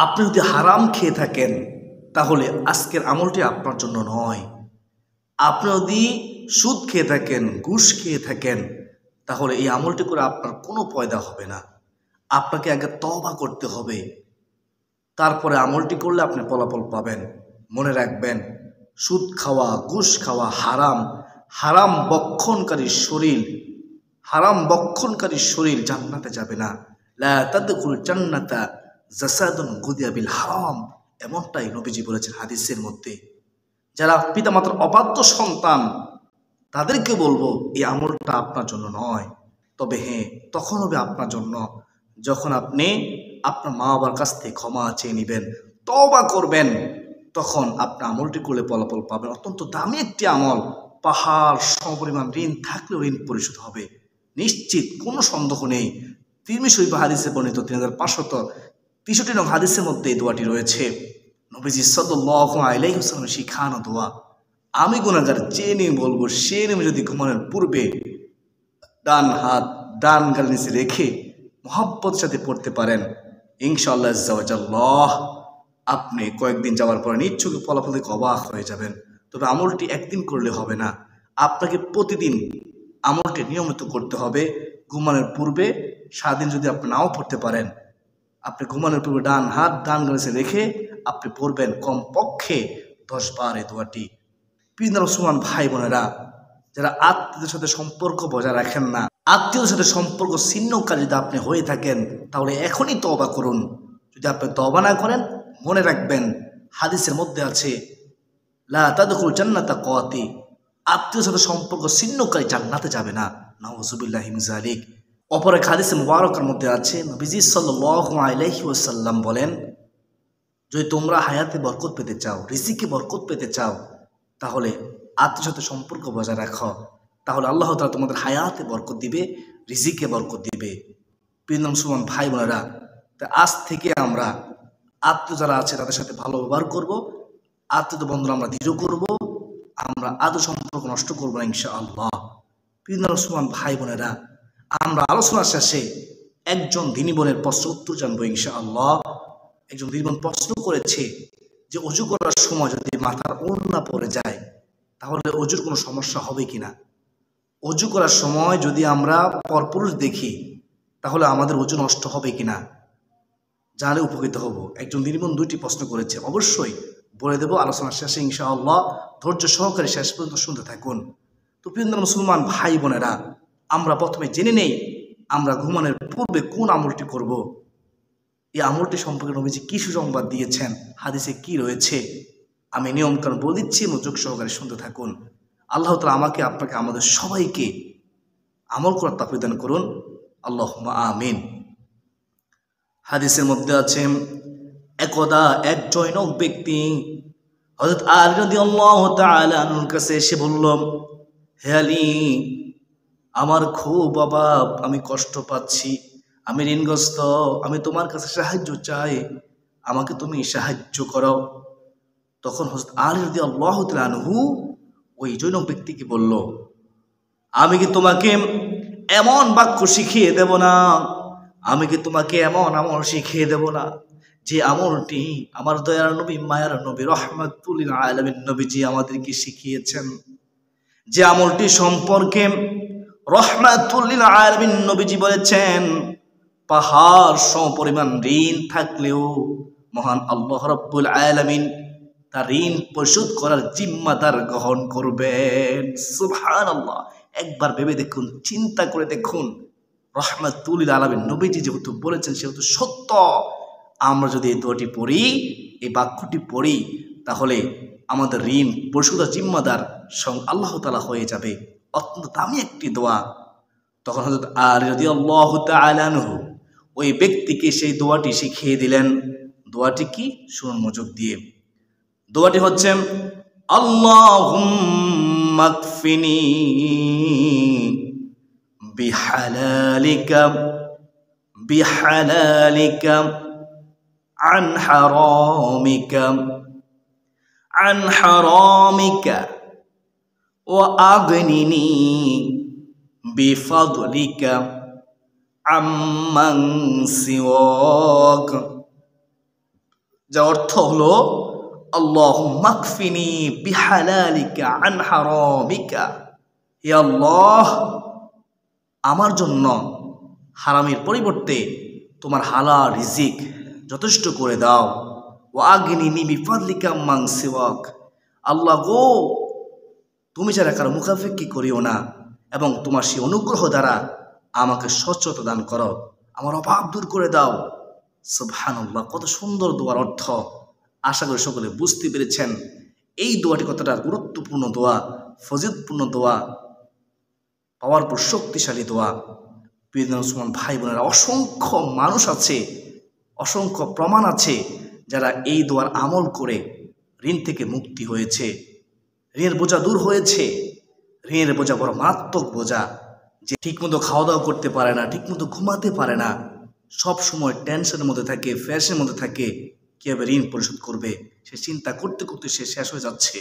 আপনি যদি হারাম খেয়ে থাকেন তাহলে আজকের আমলটি আপনার জন্য নয়। আপনি যদি সুদ খেয়ে থাকেন, ঘুষ খেয়ে থাকেন, তাহলে এই আমলটি করে আপনার কোনো পয়দা হবে না। আপনাকে আগে তওবা করতে হবে, তারপরে আমলটি করলে আপনি ফলাফল পাবেন। মনে রাখবেন, সুদ খাওয়া, ঘুষ খাওয়া হারাম। হারাম বক্ষণকারী শরীর জান্নাতে যাবে না। লা তাদখুল জান্নাতা জাসাদুন গুদিয়া বিল হারাম, এমনটাই নবীজি বলেছেন হাদিসের মধ্যে। যারা পিতামাতার অবাধ্য সন্তান, তাদেরকে বলবো এই আমলটা আপনার জন্য নয়। তবে হ্যাঁ, তখন হবে আপনার জন্য যখন আপনি আপনার মা বাবার কাছ থেকে ক্ষমা চেয়ে নেবেন, তওবা করবেন, তখন আপনি আমলটি করলে ফলাফল পাবেন। অত্যন্ত দামি একটি আমল। পাহাড় সমপরিমাণ ঋণ থাকলেও ঋণ পরিশোধ হবে নিশ্চিত, কোনো সন্দেহ নেই। তিরমিজি শরীফ হাদিসে বর্ণিত 3563 নং হাদিসের মধ্যে এই দোয়াটি রয়েছে। নবীজি সাল্লাল্লাহু আলাইহি ওয়াসাল্লাম শিখানো দোয়া। আমি গুনাহগার যে নিয়ে বলবো, সে নেমে যদি ঘুমানোর পূর্বে ডান হাত ডান গাল নিচে রেখে মহব্বতের সাথে পড়তে পারেন, ইনশাআল্লাহ আজ্জাওয়াজাল্লাহ আপনি কয়েকদিন যাওয়ার পরে নিশ্চয়ই ফলাফল দেখে অবাক হয়ে যাবেন। তবে আমলটি একদিন করলে হবে না, আপনাকে প্রতিদিন আমলটি নিয়মিত করতে হবে। ঘুমানোর পূর্বে সারাদিন যদি আপনি নাও পড়তে পারেন, আপনি ঘুমানোর পূর্বে ডান হাত ডান গালে রেখে আপনি পড়বেন কমপক্ষে 10 বার এই দোয়াটি। প্রিয় মুসলমান ভাই বোনেরা, যারা আত্মীয়দের সাথে সম্পর্ক বজায় রাখেন না, আত্মীয়দের সাথে সম্পর্ক ছিন্নকারী যদি আপনি হয়ে থাকেন, তাহলে এখনই তওবা করুন। যদি আপনি তওবা না করেন, মনে রাখবেন হাদিসের মধ্যে আছে লা তাদখুল জান্নাতা কাতি, আত্মীয়র সাথে সম্পর্ক ছিন্নকারী জান্নাতে যাবে না। নাউযুবিল্লাহি মিন যালিক। অপর এক হাদিসে মুবারকের মধ্যে আছে, নবীজি সাল্লাল্লাহু আলাইহি ওয়াসাল্লাম বলেন, যদি তোমরা হায়াতে বরকত পেতে চাও, রিজিকে বরকত পেতে চাও, তাহলে আত্মীয়র সাথে সম্পর্ক বজায় রাখো, তাহলে আল্লাহ তাআলা তোমাদের হায়াতে বরকত দিবে, রিজিকে বরকত দিবে। প্রিয় মুসলমান ভাই বোনেরা, আজ থেকে আমরা আত্মীয় যারা আছে তাদের সাথে ভালো ব্যবহার করব, আত্মীয় বন্ধন আমরা দৃঢ় করব, আমরা আদৌ সম্পর্ক নষ্ট করবো না ইনশাআল্লাহ। প্রিয় মুসলমান ভাই বোনেরা, আমরা আলোচনা শেষে একজন দিনী বোনের প্রশ্ন উত্তর জানবো ইনশাআল্লাহ। একজন দিনী বোন প্রশ্ন করেছে যে অজু করার সময় যদি মাথার ওড়না পড়ে যায় তাহলে অজুর কোনো সমস্যা হবে কিনা। অজু করার সময় যদি আমরা পরপুরুষ দেখি তাহলে আমাদের অজু নষ্ট হবে কিনা, জানলে উপকৃত হব। একজন দিনী বোন 2টি প্রশ্ন করেছে, অবশ্যই বলে দেব আলোচনার শেষে ইনশাআল্লাহ। ধৈর্য সহকারে শেষ পর্যন্ত শুনতে থাকুন। তো প্রিয় মুসলমান ভাই বোনেরা, আমরা প্রথমে জেনে নেই আমরা ঘুমানোর পূর্বে কোন আমলটি করব। এই আমলটি সম্পর্কে নবীজি কি সুসংবাদ দিয়েছেন, হাদিসে কি রয়েছে, আমি নিয়মকানুন বলে দিচ্ছি, মনোযোগ সহকারে শুনতে থাকুন। আল্লাহ তাআলা আমাকে, আপনাকে, আমাদের সবাইকে আমল করার তৌফিক দান করুন, আল্লাহুম্মা আমিন। হাদিসের মধ্যে আছে, একদা এক জৈনক ব্যক্তি হযরত আলী রাদিয়াল্লাহু তাআলা আনহুর কাছে এসে বলল, হে আলী, আমার খুব অভাব, আমি কষ্ট পাচ্ছি, আমি ঋণগ্রস্ত, আমি তোমার কাছে সাহায্য চাই, আমাকে তুমি সাহায্য করো। তখন হযরত আলী রাদিয়াল্লাহু তাআলা আনহু ওই জৈনক ব্যক্তিকে বলল, আমি কি তোমাকে এমন বাক্য শিখিয়ে দেব না, আমি কি তোমাকে এমন আমল শিখিয়ে দেব না যে আমলটি আমার দয়ার নবী, মায়ার নবী, রাহমাতুল লিল আলামিন নবীজি আমাদেরকে শিখিয়েছেন, যে আমলটি সম্পর্কে রাহমাতুল লিল আলামিন নবীজি বলেছেন পাহাড় সমপরিমাণ ঋণ থাকলেও মহান আল্লাহ রাব্বুল আলামিন তার ঋণ পরিশোধ করার জিম্মাদার গ্রহণ করবেন। সুবহানাল্লাহ। একবার ভেবে দেখুন, চিন্তা করে দেখুন, রাহমাতুল লিল আলামিন নবীজি যেহেতু বলেছেন সেহেতু সত্য। আমরা যদি এই দোয়াটি পড়ি, এই বাক্যটি পড়ি, তাহলে আমাদের ঋণ পরিশোধের জিম্মাদার স্বয়ং আল্লাহ তাআলা হয়ে যাবে। অত্যন্ত দামি একটি দোয়া। তখন হযরত আলী রাদিয়াল্লাহু তাআলা আনহু ওই ব্যক্তিকে সেই দোয়াটি শিখিয়ে দিলেন। দোয়াটি কি? শুনুন মনোযোগ দিয়ে। দোয়াটি হচ্ছে, আল্লাহুম্মা কফিনি বিহালালিকা আন হারামিকা ওয়া আগনিনি বিফাদলিকা আম্মান সিওয়াক। যার অর্থ হলো আল্লাহুম্মা কফিনি বিহালালিকা আন হারামিকা, হে আল্লাহ আমার জন্য হারামের পরিবর্তে তোমার হালাল রিজিক যথেষ্ট করে দাও। ওয়া আগনিনি বিফাদলিকা আম্মান সিওয়াক, আল্লাহ গো তুমি যারা কারো মুখাপেক্ষি করিও না এবং তোমার সেই অনুগ্রহ দ্বারা আমাকে সচ্ছলতা দান করো, আমার অভাব দূর করে দাও। সুবহানাল্লাহ, কত সুন্দর দোয়ার অর্থ। আশা করি সকলে বুঝতে পেরেছেন এই দোয়াটি কতটা গুরুত্বপূর্ণ দোয়া, ফজিলতপূর্ণ দোয়া, পাওয়ারফুল শক্তিশালী দোয়া। প্রিয় মুসলমান ভাই বোনেরা, অসংখ্য মানুষ আছে, অসংখ্য প্রমাণ আছে যারা এই দোয়ার আমল করে ঋণ থেকে মুক্তি হয়েছে, ঋণের বোঝা দূর হয়েছে। ঋণের বোঝা বড় মারাত্মক বোঝা, যে ঠিকমতো খাওয়া দাওয়া করতে পারে না, ঠিকমতো ঘুমাতে পারে না, সব সময় টেনশনের মধ্যে থাকে, ফ্যাশনের মধ্যে থাকে, কীভাবে ঋণ পরিশোধ করবে সে চিন্তা করতে করতে সে শেষ হয়ে যাচ্ছে।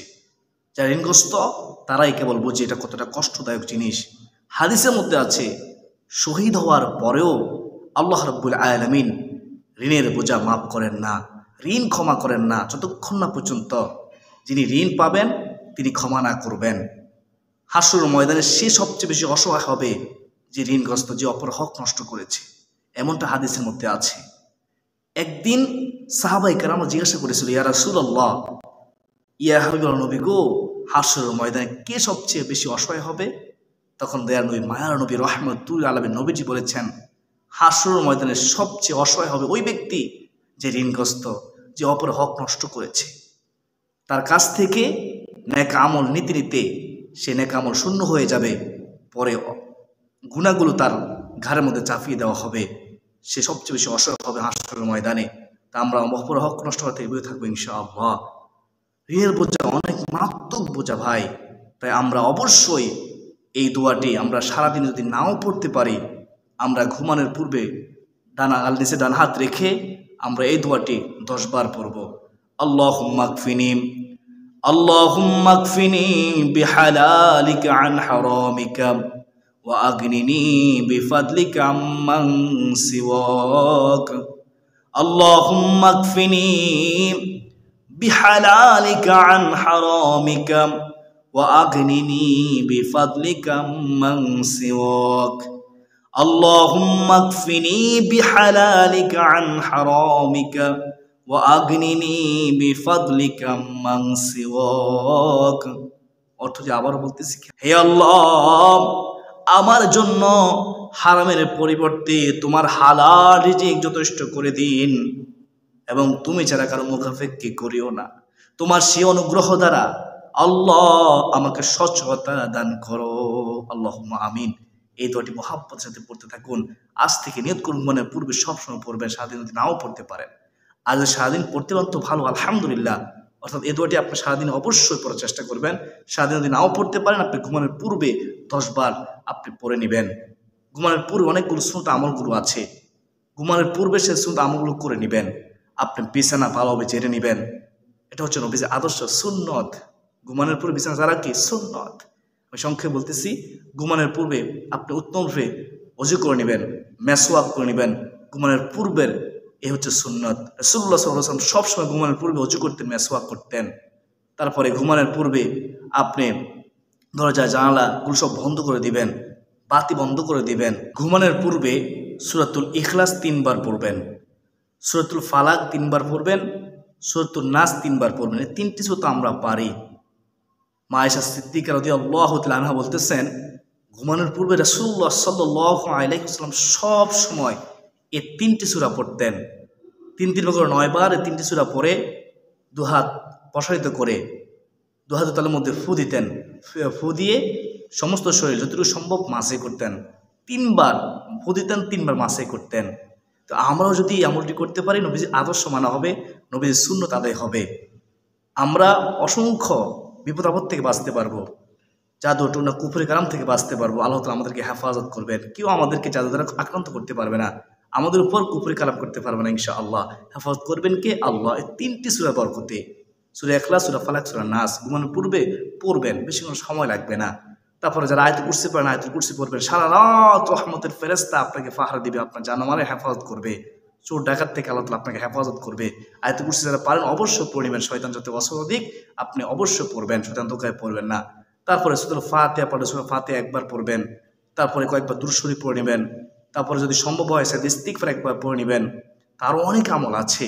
যারা ঋণগ্রস্ত তারাই কেবল বোঝে এটা কতটা কষ্টদায়ক জিনিস। হাদিসের মধ্যে আছে শহীদ হওয়ার পরেও আল্লাহ রাব্বুল আলামিন ঋণের বোঝা মাফ করেন না, ঋণ ক্ষমা করেন না, যতক্ষণ না পর্যন্ত যিনি ঋণ পাবেন তিনি ক্ষমা না করবেন। হাসরের ময়দানে সে সবচেয়ে বেশি অসহায় হবে যে ঋণগ্রস্ত, যে অপর হক নষ্ট করেছে। এমনটা হাদিসের মধ্যে আছে। একদিন সাহাবায়ে কেরাম জিজ্ঞাসা করেছিল, ইয়া রাসূলুল্লাহ, ইয়া হাবিবাল্লাহ নবী গো, হাসরের ময়দানে কে সবচেয়ে বেশি অসহায় হবে? তখন দয়ার নবী, মায়ার নবী, রহমতুল আলামিন নবীজি বলেছেন, হাসরের ময়দানে সবচেয়ে অসহায় হবে ওই ব্যক্তি যে ঋণগ্রস্ত, যে অপর হক নষ্ট করেছে। তার কাছ থেকে নেক আমল নিতে নিতে সে নেক আমল শূন্য হয়ে যাবে, পরে গুনাহগুলো তার ঘাড়ের মধ্যে চাপিয়ে দেওয়া হবে। সে সবচেয়ে বেশি অসহায় হবে হাসরের ময়দানে। তা আমরা অপর হক নষ্ট হওয়া থেকে বেঁচে থাকবো ইনশাআল্লাহ। ঋণের বোঝা অনেক মারাত্মক বোঝা ভাই, তাই আমরা অবশ্যই এই দোয়াটি আমরা সারাদিন যদি নাও পড়তে পারি, আমরা ঘুমানোর পূর্বে নিচে ডান হাত রেখে আমরা এই দোয়াটি 10 বার পড়ব। আল্লাহুম্মা কফিনি, আল্লাহুম্মা কফিনি বিহালালিকা আন হারামিকা ওয়া আগনিনি বিফাদলিকা আম্মান সিওয়াক। আল্লাহুম্মা কফিনি বিহালালিকা আন হারামিকা ওয়া আগনিনি বিফাদলিকা আম্মান সিওয়াক। আল্লাহুম্মা কফিনি বিহালালিকা আন হারামিকা ওয়া আগনিনি বিফাদলিকা আম্মান সিওয়াক। অর্থ যে আবার বলতেছি, হে আল্লাহ আমার জন্য হারামের পরিবর্তে তোমার হালাল রিজিক যথেষ্ট করে দিন, এবং তুমি ছাড়া কারো মুখাপেক্ষি করিও না। তোমার সেই অনুগ্রহ দ্বারা আল্লাহ আমাকে সচ্ছলতা দান করো। আল্লাহুম্মা আমিন। এই দোয়াটি মহাব্বতের সাথে পড়তে থাকুন। আজ থেকে নিয়ত করুন, মনের পূর্বে সবসময় পড়বেন, সারাদিন যদি নাও পড়তে পারেন। আজ সারাদিন পড়তে পারেন তো ভালো, আলহামদুলিল্লাহ। অর্থাৎ এই দোয়াটি আপনি সারাদিন অবশ্যই পড়ার চেষ্টা করবেন। সারাদিন যদি নাও পড়তে পারেন, আপনি ঘুমানোর পূর্বে 10 বার আপনি পড়ে নেবেন। ঘুমানোর পূর্বে অনেকগুলো সুন্নাত আমলগুলো আছে, ঘুমানোর পূর্বে সে সুন্নাত আমলগুলো করে নেবেন। আপনি বিছানা ভালোভাবে ঝেড়ে নেবেন। এটা হচ্ছে নবীজির আদর্শ সুন্নত। ঘুমানোর পূর্বে বিছানা যারা কি সুন্নত। আমি সংক্ষেপে বলতেছি, ঘুমানোর পূর্বে আপনি উত্তমরূপে ওযু করে নেবেন, মেসওয়াক করে নেবেন ঘুমানোর পূর্বের। এই হচ্ছে সুন্নত। রাসূলুল্লাহ সাল্লাল্লাহু আলাইহি ওয়াসাল্লাম সবসময় ঘুমানোর পূর্বে ওযু করতেন, মেসওয়াক করতেন। তারপরে ঘুমানোর পূর্বে আপনি দরজা জানালাগুলো সব বন্ধ করে দিবেন, বাতি বন্ধ করে দিবেন। ঘুমানোর পূর্বে সূরাতুল ইখলাস 3 বার পড়বেন, সূরাতুল ফালাক 3 বার পড়বেন, সূরাতুন নাস 3 বার পড়বেন। এই 3টি সূরা তো আমরা পারি। মা আয়েশা সিদ্দিকা রাদিয়াল্লাহু তাআলা আনহা বলতেছেন, ঘুমানোর পূর্বে রাসূলুল্লাহ সাল্লাল্লাহু আলাইহি ওয়াসাল্লাম সব সময় এই 3টি সূরা পড়তেন। 3 করে 9 বার এই 3টি সূরা পড়ে দুহাত প্রসারিত করে দুহাত তালের মধ্যে ফু দিতেন। ফু দিয়ে সমস্ত শরীর যতটুকু সম্ভব মাসে করতেন। 3 বার ফু দিতেন, 3 বার মাসে করতেন। তো আমরাও যদি আমলটি করতে পারি, নবীজির আদর্শ মানা হবে, নবীজির সুন্নত আদায় হবে। আমরা অসংখ্য বিপদ আপদ থেকে বাঁচতে পারবো, জাদু টুনা কুফরি কালাম থেকে বাঁচতে পারবো। আল্লাহ তাআলা আমাদেরকে হেফাজত করবেন। কেউ আমাদেরকে জাদু দ্বারা আক্রান্ত করতে পারবে না, আমাদের উপর কুফরি কালাম করতে পারবে না ইনশাআল্লাহ। হেফাজত করবেন কে? আল্লাহ। এই 3টি সূরা বরকতে, সূরা ইখলাস, সূরা ফালাক, সূরা নাস ঘুমানোর পূর্বে পড়বেন, বেশি কোনো সময় লাগবে না। তারপরে যারা আয়াতুল কুরসি পড়েন, আয়াতুল কুরসি পড়বেন। সারা রাত রহমতের ফেরেশতা আপনাকে পাহারা দিবে, আপনার জানমালে হেফাজত করবে। চোর ডাকাত থেকে আল্লাহ তাআলা আপনাকে হেফাজত করবে। আয়াতুল কুরসি যারা পারেন অবশ্যই পড়ে নেবেন, শয়তান যত অস্বাভাবিক আপনি অবশ্যই পড়বেন, শয়তান ধোঁকায় পড়বেন না। তারপরে সূরা ফাতিহা পড়ে সূরা ফাতিহা একবার পড়বেন, তারপরে কয়েকবার দুরূদ শরীফ পড়ে নেবেন, তারপরে যদি সম্ভব হয় সেটা ইস্তিগফার একবার পড়ে নেবেন। তারও অনেক আমল আছে,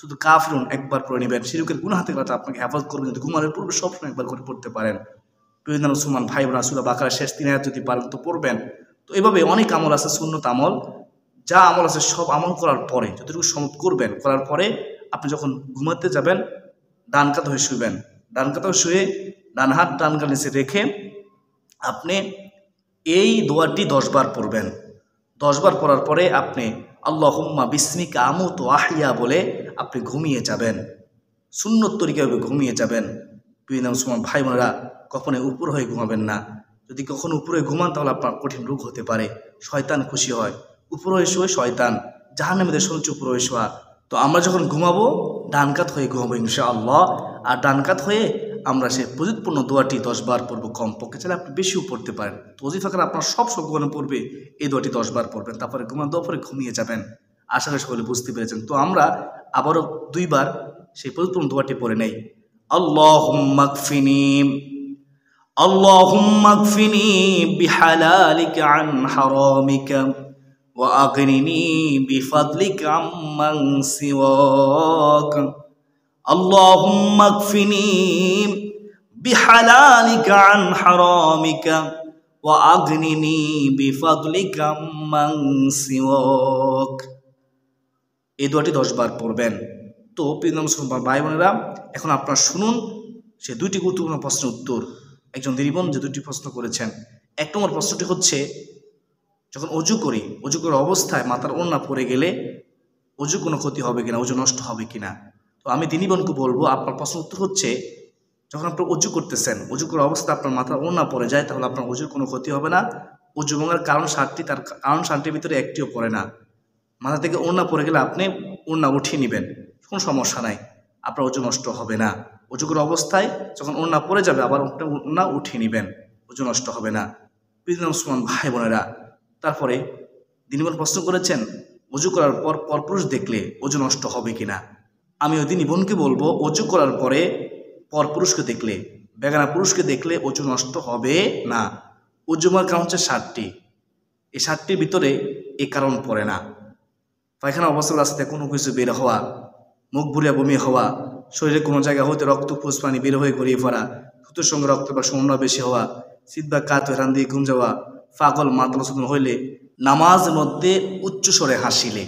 শুধু কাফিরুন একবার পড়ে নেবেন। শিরকের গুনাহ থেকে আল্লাহ আপনাকে হেফাজত করবেন যদি ঘুমানোর পূর্বে সবসময় একবার করে পড়তে পারেন। বিভিন্ন মুসলমান ভাই বোনা সূরা বাকারার শেষ 3 আয়াত যদি পারেন তো পড়বেন। তো এভাবে অনেক আমল আছে, সুন্নত আমল, যা আমল আছে সব আমল করার পরে যতটুকু সম্ভব করবেন, করার পরে আপনি যখন ঘুমাতে যাবেন ডান কাত হয়ে শুবেন। ডান কাত হয়ে শুয়ে ডান হাত ডান গাল নিচে রেখে আপনি এই দোয়াটি 10 বার পড়বেন। 10 বার পড়ার পরে আপনি আল্লাহুম্মা বিসমিকা আমুতু আহইয়া বলে আপনি ঘুমিয়ে যাবেন, সুন্নত তরিকায় ঘুমিয়ে যাবেন। বিভিন্ন মুসলমান ভাই বোনেরা কখনোই উপর হয়ে ঘুমাবেন না। যদি কখনো উপরে ঘুমান তাহলে আপনার কঠিন রোগ হতে পারে, শয়তান খুশি হয়। উপর হয়ে শুয়ে শয়তান জাহান্নামীদের শুনছে উপর হয়ে শোয়া। তো আমরা যখন ঘুমাবো ডান কাত হয়ে ঘুমাবো ইনশাআল্লাহ। আর ডান কাত হয়ে আমরা সে প্রযুৎপূর্ণ দোয়াটি 10 বার পড়বো, কমপক্ষে চাইলে আপনি বেশিও পড়তে পারেন। তো ওজিফা করে আপনার সব ঘুমানো পড়বে, এই দোয়াটি 10 বার পড়বেন, তারপরে দেওয়ার পরে ঘুমিয়ে যাবেন। আশা করি সকলে বুঝতে পেরেছেন। তো আমরা আবারও 2 বার সেই প্রযুৎপূর্ণ দোয়াটি পড়ে নেই। আল্লাহুম্মা কফিনি বিহালালিকা আন হারামিকা ওয়া আগনিনি বিফাদলিকা আম্মান সিওয়াক। আল্লাহুম্মা কফিনি বিহালালিকা আন হারামিকা ওয়া আগনিনি বিফাদলিকা আম্মান সিওয়াক। এই দোয়াটি 10 বার পড়বেন। তো প্রিয় মুসলমান ভাই বোনেরা, এখন আপনারা শুনুন সে 2টি গুরুত্বপূর্ণ প্রশ্নের উত্তর। একজন দিদিবোন যে 2টি প্রশ্ন করেছেন। 1 নম্বর প্রশ্নটি হচ্ছে, যখন অজু করি, অজু করার অবস্থায় মাথার ওড়না পড়ে গেলে অজু কোনো ক্ষতি হবে কিনা, অজু নষ্ট হবে কিনা। তো আমি দিদিবোনকে বলবো, আপনার প্রশ্ন উত্তর হচ্ছে, যখন আপনি অজু করতেছেন, অজু করার অবস্থায় আপনার মাথার ওড়না পড়ে যায় তাহলে আপনার অজুর কোনো ক্ষতি হবে না। অজু ভাঙার কারণ 7টি, তার কারণ 7টির ভিতরে একটিও পড়ে না। মাথা থেকে ওড়না পড়ে গেলে আপনি ওড়না উঠিয়ে নেবেন, কোনো সমস্যা নাই, আপনার অজু নষ্ট হবে না। অজু করার অবস্থায় যখন ওড়না পড়ে যাবে আবার ওড়না উঠিয়ে নেবেন, অজু নষ্ট হবে না। প্রিয় মুসলমান ভাই বোনেরা, তারপরে দিনীবোন প্রশ্ন করেছেন, অজু করার পর পরপুরুষ দেখলে অজু নষ্ট হবে কিনা। আমি ওই দিনীবোনকে বলবো, অজু করার পরে পরপুরুষকে দেখলে, বেগানা পুরুষকে দেখলে অজু নষ্ট হবে না। অজু ভাঙার কারণ হচ্ছে 7টি, এই 7টির ভিতরে এই কারণ পড়ে না। পায়খানা অবস্থা রাস্তায় কোনো কিছু বের হওয়া, মুখ ভুলিয়া বমি হওয়া, শরীরে কোনো জায়গা হতে রক্ত ফুসপানি বের হয়ে গড়িয়ে পড়া, সুতোর সঙ্গে রক্ত বা সমন্বয় বেশি হওয়া, শীত বা কাত হেরান দিয়ে ঘুম যাওয়া, পাগল মাতলাসুদন হইলে, নামাজ মধ্যে উচ্চস্বরে হাসিলে,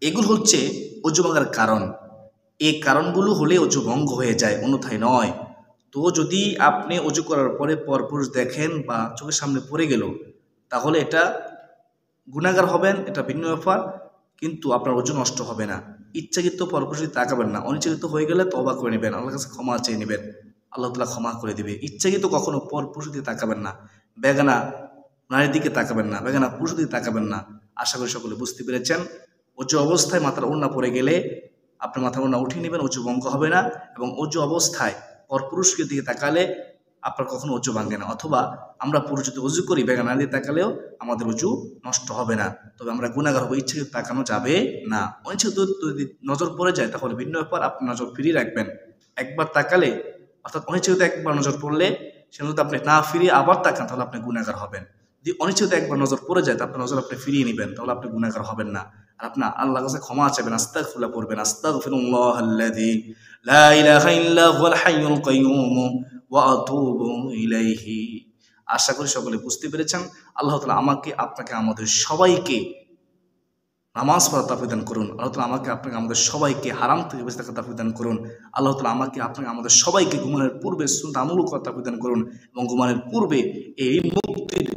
এগুলো হচ্ছে অজু ভাঙার কারণ। এই কারণগুলো হলে অজু ভঙ্গ হয়ে যায়, অন্যথায় নয়। তো যদি আপনি অজু করার পরে পরপুরুষ দেখেন বা চোখের সামনে পড়ে গেল, তাহলে এটা গুনাহগার হবেন, এটা ভিন্ন ব্যাপার, কিন্তু আপনার অজু নষ্ট হবে না। ইচ্ছাকৃত পরপুরুষে তাকাবেন না, অনিচ্ছাকৃত হয়ে গেলে তওবা করে নেবেন, আল্লাহর কাছে ক্ষমা চেয়ে নেবেন, আল্লাহ তাআলা ক্ষমা করে দিবে। ইচ্ছাকৃত কখনো পরপুরুষের দিকে তাকাবেন না, বেগানা নারীর দিকে তাকাবেন না, বেগানা পুরুষের দিকে তাকাবেন না। আশা করি সকলে বুঝতে পেরেছেন। অজু অবস্থায় মাথার ওড়না পড়ে গেলে আপনি মাথার ওড়না উঠিয়ে নেবেন, অজু ভঙ্গ হবে না। এবং অজু অবস্থায় পরপুরুষকে দিকে তাকালে আপনার কখনো অজু ভাঙে না। অথবা আমরা পুরুষ যদি অজু করি বেগানা নারী দিকে তাকালেও আমাদের অজু নষ্ট হবে না, তবে আমরা গুনাহগার হবো। ইচ্ছাকৃত তাকানো যাবে না। অনিচ্ছাকৃত যদি নজর পড়ে যায় তাহলে ভিন্ন ব্যাপার, আপনি নজর ফিরিয়ে রাখবেন। একবার তাকালে, অর্থাৎ অনিচ্ছাকৃত একবার নজর পড়লে সে যদি আপনি না ফিরিয়ে আবার তাকান তাহলে আপনি গুনাহগার হবেন। যদি অনিচ্ছাকৃত একবার নজর পড়ে যায় তারপর নজর আপনি ফিরিয়ে নেবেন, তাহলে আপনি গুনাহগার হবেন না। আর আপনার আল্লাহর কাছে ক্ষমা চাইবেন, আস্তাগফিরুল্লাহ পড়বেন, আস্তাগফিরুল্লাহাল্লাযী লা ইলাহা ইল্লা হুয়াল হাইয়ুল কাইয়্যুম ওয়া আতুবু ইলাইহি। আশা করি সকলে বুঝতে পেরেছেন। আল্লাহ তাআলা আমাকে, আপনাকে, আমাদের সবাইকে নামাজ পড়ার তৌফিক দান করুন। আল্লাহ তাআলা আমাকে, আপনাকে, আমাদের সবাইকে হারাম থেকে বেঁচে থাকার তৌফিক দান করুন। আল্লাহ তাআলা আমাকে, আপনাকে, আমাদের সবাইকে ঘুমানোর পূর্বে সুন্নাত আমল করার তৌফিক দান করুন এবং ঘুমানোর পূর্বে এই মুক্তির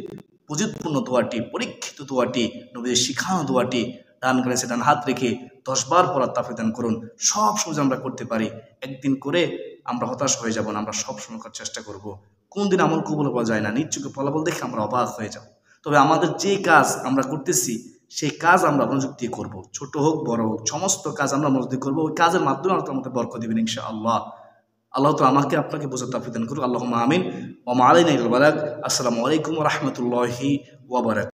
প্রযুৎপূর্ণ দোয়াটি, পরীক্ষিত দোয়াটি, নবীদের শিখানো দোয়াটি ডান কানে ডান হাত রেখে 10 বার পড়ার তৌফিক দান করুন। সব সময় আমরা করতে পারি, একদিন করে আমরা হতাশ হয়ে যাব না, আমরা সব সময় করার চেষ্টা করব। কোন দিন আমল কবুল পাওয়া যায় না, নিশ্চয়ই ফলাফল দেখে আমরা অবাক হয়ে যাব। তবে আমাদের যে কাজ আমরা করতেছি সেই কাজ আমরা মনোযোগ দিয়ে করবো, ছোট হোক বড় হোক, সমস্ত কাজ আমরা মনোযোগ দিয়ে করবো। ওই কাজের মাধ্যমে আল্লাহ আমাদের বরকত দিবেন ইনশাআল্লাহ। আল্লাহ তো আমাকে, আপনাকে বোঝার তৌফিক দান করুন। আল্লাহুম্মা আমিন ওয়া মা আলাইনা ইল্লাল বালাগ। আসসালামু আলাইকুম ওয়া রাহমাতুল্লাহি ওয়া বারাকাতুহু।